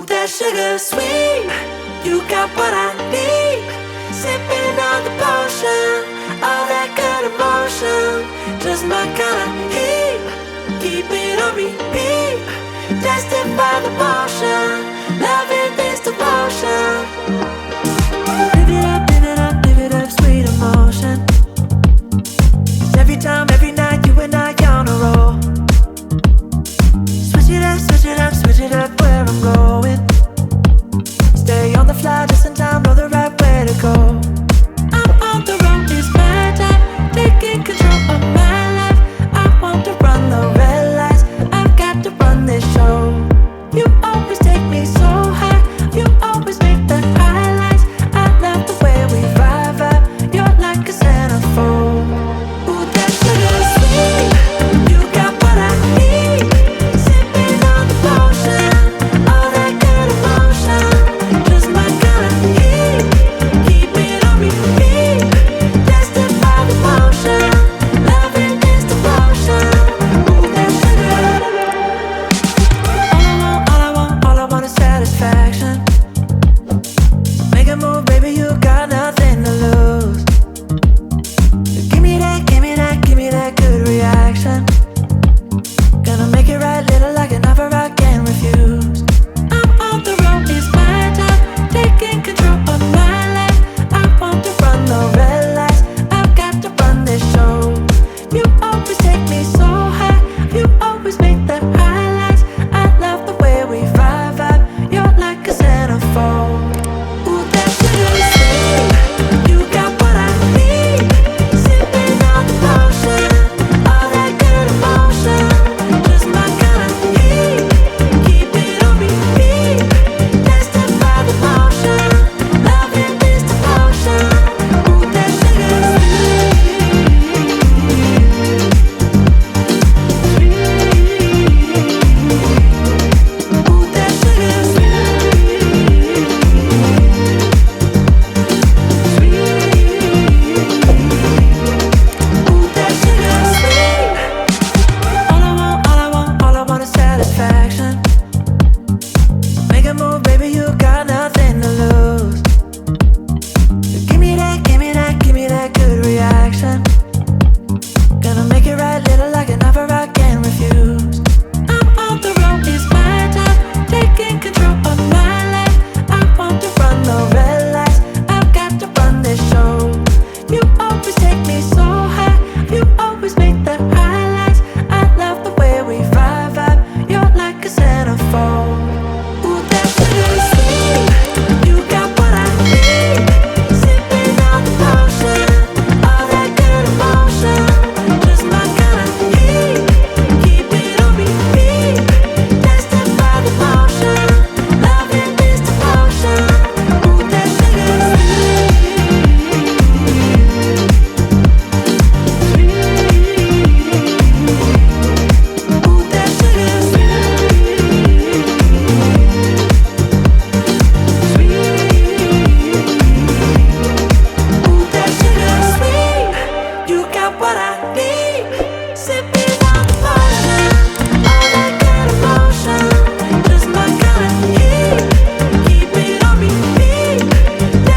that sugar sweet. You got what I need. Sipping on the potion, all that good emotion. Just my kind of heat. Keep it on repeat. Destined by the motion. Loving this devotion. Live it up, sweet emotion. 'Cause every time, every night, you and I on a roll. Switch it up where I'm going. Stay on the fly just in time, know the right way to go. I'm on the road, it's my time, taking control of my life. I want to run the red lights, I've got to run this show. You always take me so